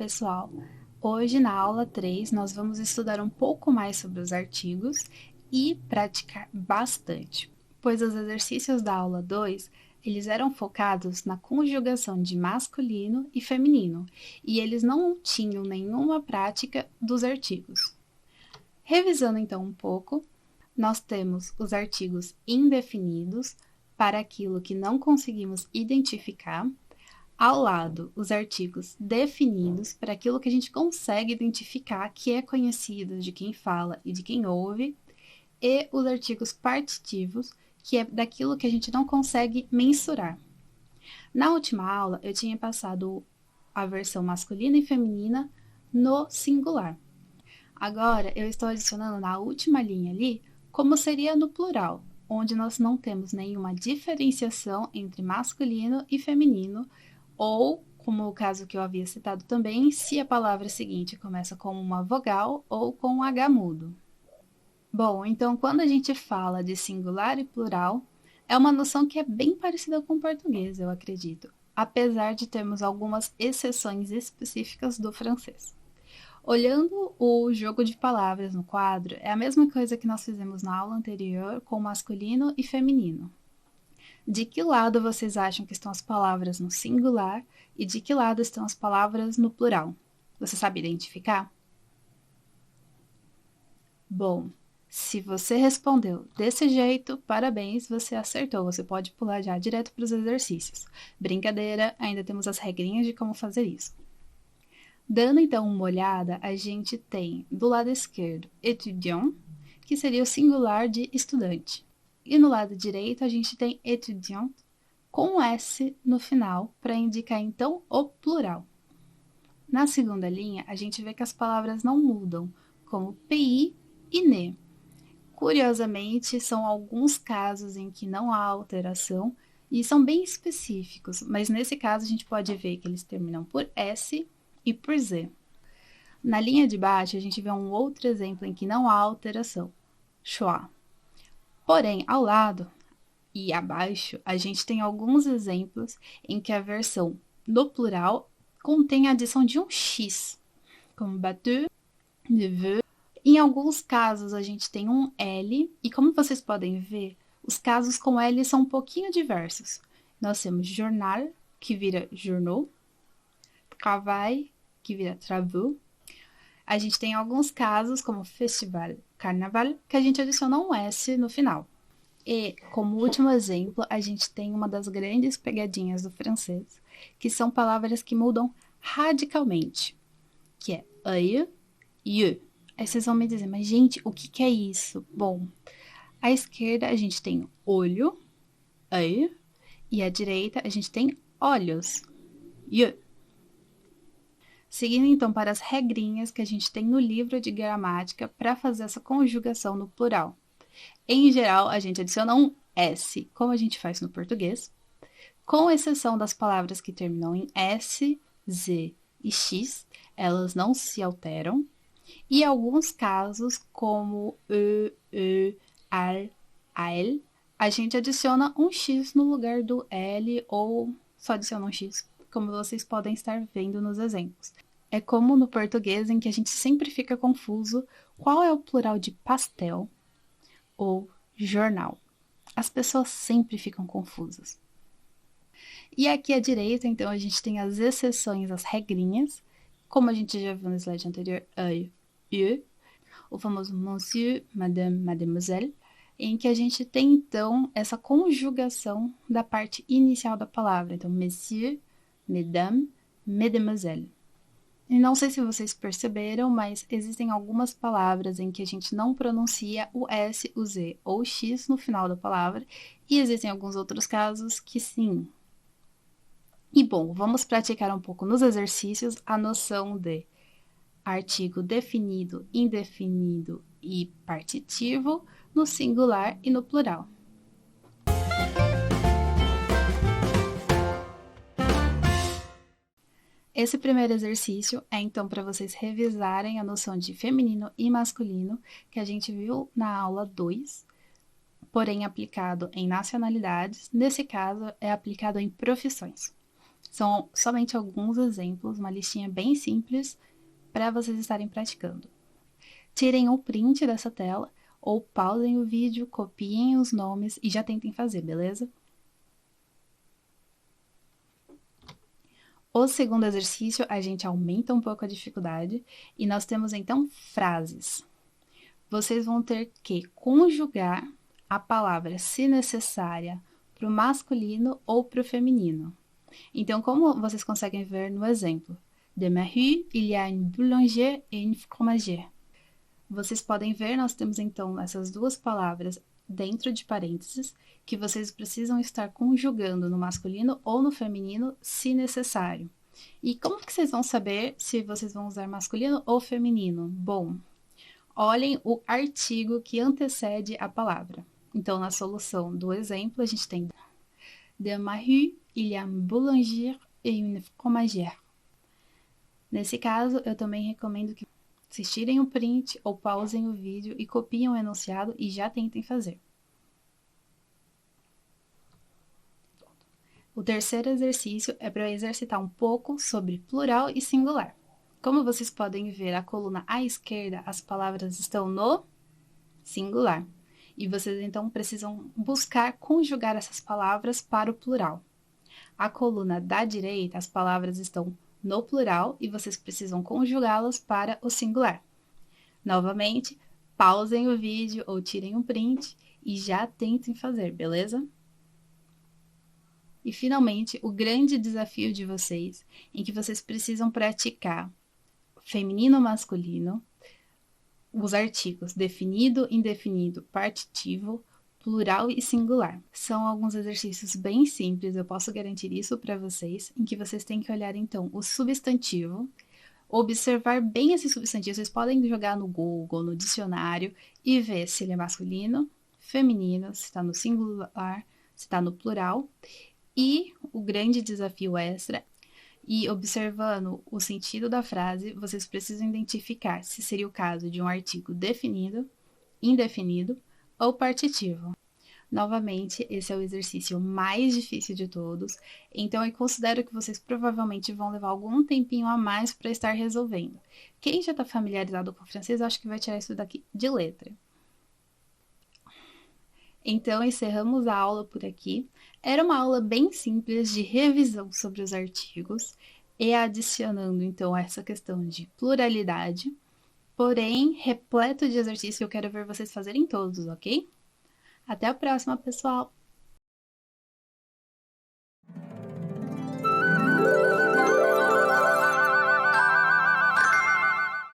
pessoal! Hoje, na aula 3, nós vamos estudar um pouco mais sobre os artigos e praticar bastante, pois os exercícios da aula 2, eles eram focados na conjugação de masculino e feminino, e eles não tinham nenhuma prática dos artigos. Revisando então um pouco, nós temos os artigos indefinidos para aquilo que não conseguimos identificar. Ao lado, os artigos definidos para aquilo que a gente consegue identificar, que é conhecido de quem fala e de quem ouve, e os artigos partitivos, que é daquilo que a gente não consegue mensurar. Na última aula, eu tinha passado a versão masculina e feminina no singular. Agora, eu estou adicionando na última linha ali, como seria no plural, onde nós não temos nenhuma diferenciação entre masculino e feminino, ou, como o caso que eu havia citado também, se a palavra seguinte começa com uma vogal ou com um H mudo. Bom, então quando a gente fala de singular e plural, é uma noção que é bem parecida com o português, eu acredito, apesar de termos algumas exceções específicas do francês. Olhando o jogo de palavras no quadro, é a mesma coisa que nós fizemos na aula anterior com masculino e feminino. De que lado vocês acham que estão as palavras no singular e de que lado estão as palavras no plural? Você sabe identificar? Bom, se você respondeu desse jeito, parabéns, você acertou. Você pode pular já direto para os exercícios. Brincadeira, ainda temos as regrinhas de como fazer isso. Dando então uma olhada, a gente tem do lado esquerdo étudiant, que seria o singular de estudante. E no lado direito a gente tem étudiant com S no final para indicar então o plural. Na segunda linha a gente vê que as palavras não mudam, como pays e né. Curiosamente, são alguns casos em que não há alteração e são bem específicos, mas nesse caso a gente pode ver que eles terminam por S e por Z. Na linha de baixo, a gente vê um outro exemplo em que não há alteração, choix. Porém, ao lado e abaixo, a gente tem alguns exemplos em que a versão no plural contém a adição de um X, como battu, neveu. Em alguns casos, a gente tem um L, e como vocês podem ver, os casos com L são um pouquinho diversos. Nós temos jornal, que vira journaux, travail, que vira travaux. A gente tem alguns casos, como festival, carnaval, que a gente adiciona um S no final. E, como último exemplo, a gente tem uma das grandes pegadinhas do francês, que são palavras que mudam radicalmente, que é œil e yeux. Aí vocês vão me dizer, mas gente, o que é isso? Bom, à esquerda a gente tem olho, œil, e à direita a gente tem olhos, yeux. Seguindo então para as regrinhas que a gente tem no livro de gramática para fazer essa conjugação no plural. Em geral, a gente adiciona um S, como a gente faz no português, com exceção das palavras que terminam em S, Z e X, elas não se alteram. E alguns casos, como ar, al, a gente adiciona um X no lugar do L ou só adiciona um X, como vocês podem estar vendo nos exemplos. É como no português em que a gente sempre fica confuso qual é o plural de pastel ou jornal. As pessoas sempre ficam confusas. E aqui à direita, então, a gente tem as exceções, as regrinhas, como a gente já viu no slide anterior, œil, yeux, o famoso monsieur, madame, mademoiselle, em que a gente tem, então, essa conjugação da parte inicial da palavra. Então, monsieur, mesdames, mesdemoiselles. E não sei se vocês perceberam, mas existem algumas palavras em que a gente não pronuncia o S, o Z ou o X no final da palavra, e existem alguns outros casos que sim. E bom, vamos praticar um pouco nos exercícios a noção de artigo definido, indefinido e partitivo no singular e no plural. Esse primeiro exercício é então para vocês revisarem a noção de feminino e masculino que a gente viu na aula 2, porém aplicado em nacionalidades, nesse caso é aplicado em profissões. São somente alguns exemplos, uma listinha bem simples para vocês estarem praticando. Tirem um print dessa tela ou pausem o vídeo, copiem os nomes e já tentem fazer, beleza? O segundo exercício, a gente aumenta um pouco a dificuldade e nós temos então frases. Vocês vão ter que conjugar a palavra, se necessária, para o masculino ou para o feminino. Então, como vocês conseguem ver no exemplo? De ma rue, il y a une boulanger et une fromagère. Vocês podem ver, nós temos então essas duas palavras dentro de parênteses, que vocês precisam estar conjugando no masculino ou no feminino, se necessário. E como que vocês vão saber se vocês vão usar masculino ou feminino? Bom, olhem o artigo que antecede a palavra. Então, na solução do exemplo, a gente tem de ma rue, il y a une boulangère et une fromagère. Nesse caso, eu também recomendo que vocês tirem o print ou pausem o vídeo e copiem o enunciado e já tentem fazer. O terceiro exercício é para exercitar um pouco sobre plural e singular. Como vocês podem ver, a coluna à esquerda, as palavras estão no singular. E vocês então precisam buscar conjugar essas palavras para o plural. A coluna da direita, as palavras estão no plural e vocês precisam conjugá-las para o singular. Novamente, pausem o vídeo ou tirem um print e já tentem fazer, beleza? E finalmente, o grande desafio de vocês, em que vocês precisam praticar feminino, masculino, os artigos definido, indefinido, partitivo, plural e singular. São alguns exercícios bem simples, eu posso garantir isso para vocês, em que vocês têm que olhar então o substantivo, observar bem esse substantivo. Vocês podem jogar no Google, no dicionário e ver se ele é masculino, feminino, se está no singular, se está no plural. E o grande desafio extra, e observando o sentido da frase, vocês precisam identificar se seria o caso de um artigo definido, indefinido ou partitivo. Novamente, esse é o exercício mais difícil de todos, então eu considero que vocês provavelmente vão levar algum tempinho a mais para estar resolvendo. Quem já está familiarizado com o francês, acho que vai tirar isso daqui de letra. Então, encerramos a aula por aqui. Era uma aula bem simples de revisão sobre os artigos e adicionando, então, essa questão de pluralidade, porém, repleto de exercícios que eu quero ver vocês fazerem todos, ok? Até a próxima, pessoal!